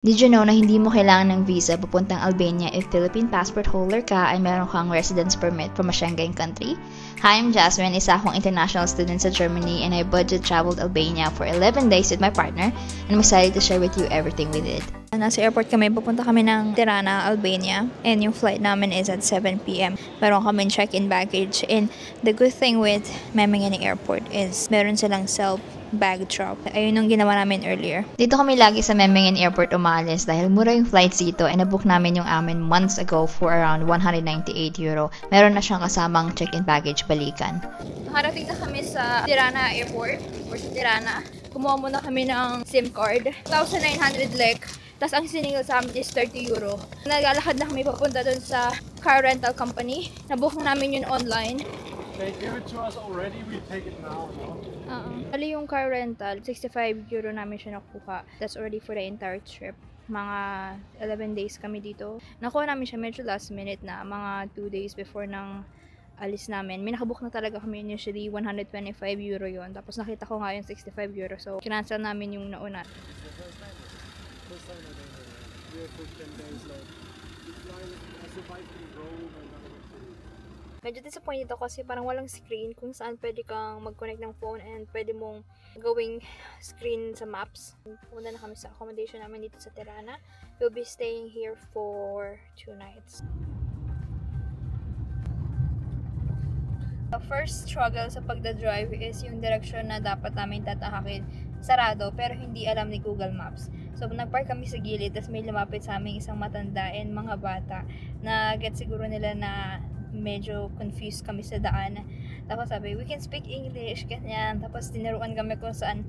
Did you know na hindi mo kailangan ng visa papuntang Albania if Philippine passport holder ka ay meron kang residence permit from a Schengen country? Hi, I'm Jasmine, isa akong international student sa Germany and I budget traveled Albania for 11 days with my partner and I'm excited to share with you everything we did. Nasa airport kami, pupunta kami ng Tirana, Albania and yung flight namin is at 7 p.m. Meron kami check-in baggage and the good thing with Memmingen Airport is meron silang self bag drop. Ayun yung ginawa namin earlier. Dito kami lagi sa Memmingen Airport umalis dahil mura yung flights dito and nabook namin yung amin months ago for around 198 euro. Meron na siyang kasamang check-in baggage balikan. Nakarating na kami sa Tirana Airport or sa Tirana. Kumuha muna kami ng SIM card. 1,900 lek. Tapos ang siningil sa amin is 30 euro. Naglalakad na kami papunta dun sa car rental company. Nabook namin yun online. They give it to us already, we take it now, no? Bali yung car rental, 65 euro namin siya nakuha. That's already for the entire trip. Mga 11 days kami dito. Nakuha namin siya medyo last minute na, mga 2 days before ng alis namin. May nakabook na talaga kami initially, 125 euro yon. Tapos nakita ko nga yung 65 euro. So, kinancel namin yung nauna. First time I think we have for 10 days, like, I survived in Rome and Medyo disappointed ako kasi parang walang screen kung saan pwede kang mag-connect ng phone and pwede mong gawing screen sa maps. Pumunta na kami sa accommodation namin dito sa Tirana. We'll be staying here for 2 nights. The first struggle sa pagdadrive is yung direction na dapat namin tatahakin. Sarado, pero hindi alam ni Google Maps. So, nagpark kami sa gilid, tapos may lumapit sa aming isang matanda and mga bata na get siguro nila na medyo confused kami sa daan. Tapos sabi, we can speak English, ganyan. Tapos tinuruan kami kung saan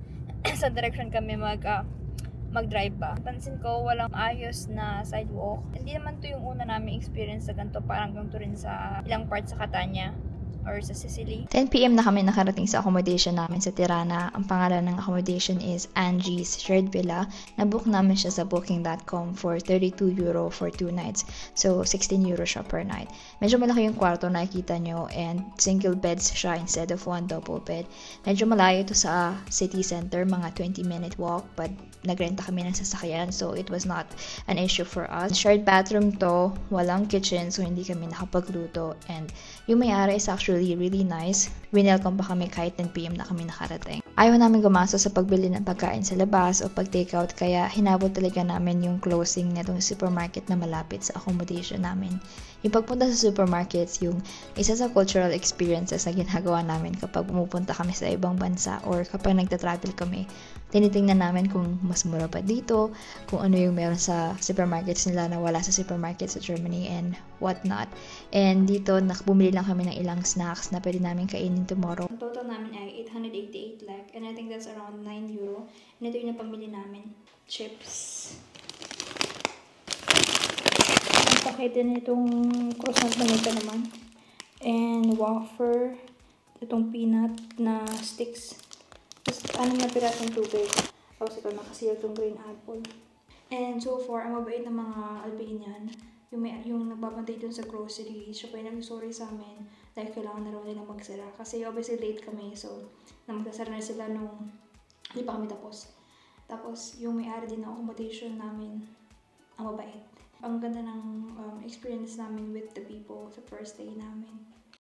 sa direction kami mag-drive ba. Pansin ko, walang ayos na sidewalk. Hindi naman to yung una naming experience sa ganito. Parang ganito rin sa ilang parts sa Catania or sa Sicily. 10 p.m. na kami nakarating sa accommodation namin sa Tirana. Ang pangalan ng accommodation is Angie's Shared Villa. Nabook namin siya sa booking.com for 32 euro for 2 nights. So, 16 euro siya per night. Medyo malaki yung kwarto, nakikita nyo, and single beds siya instead of one double bed. Medyo malayo ito sa city center, mga 20-minute walk, but nagrenta kami ng sasakyan, so it was not an issue for us. Shared bathroom to, walang kitchen, so hindi kami nakapagluto, and yung may-ari is actually really nice. Winelcome pa kami kahit 10 p.m. na kami nakarating. Ayaw namin gumastos sa pagbili ng pagkain sa labas o pag-takeout, kaya hinabot talaga namin yung closing na itong supermarket na malapit sa accommodation namin. Yung pagpunta sa supermarkets, yung isa sa cultural experiences na ginagawa namin kapag pumupunta kami sa ibang bansa or kapag nagta-travel kami. Tinitingnan namin kung mas mura pa dito, kung ano yung meron sa supermarkets nila na wala sa supermarkets sa Germany and whatnot. And dito, bumili lang kami ng ilang snacks na pwede namin kainin tomorrow. Ang total namin ay 888 lek and I think that's around 9 euro. And ito yung napamili namin. Chips. Ang pakete na itong croissant na nito naman. And wafer. Itong peanut na sticks. Tapos 6 na pirasong tubig. Tapos ito nakasil itong green apple. And so far, ang mabait ng mga Albanian, yung nagbabantay dun sa grocery, siya pa yung nag-sorry sa amin dahil kailangan na raw nila magsara. Kasi obviously late kami, so magkasara na sila nung hindi pa kami tapos. Tapos yung may-ari din ng accommodation namin, ang mabait. Ang ganda ng experience namin with the people sa first day namin.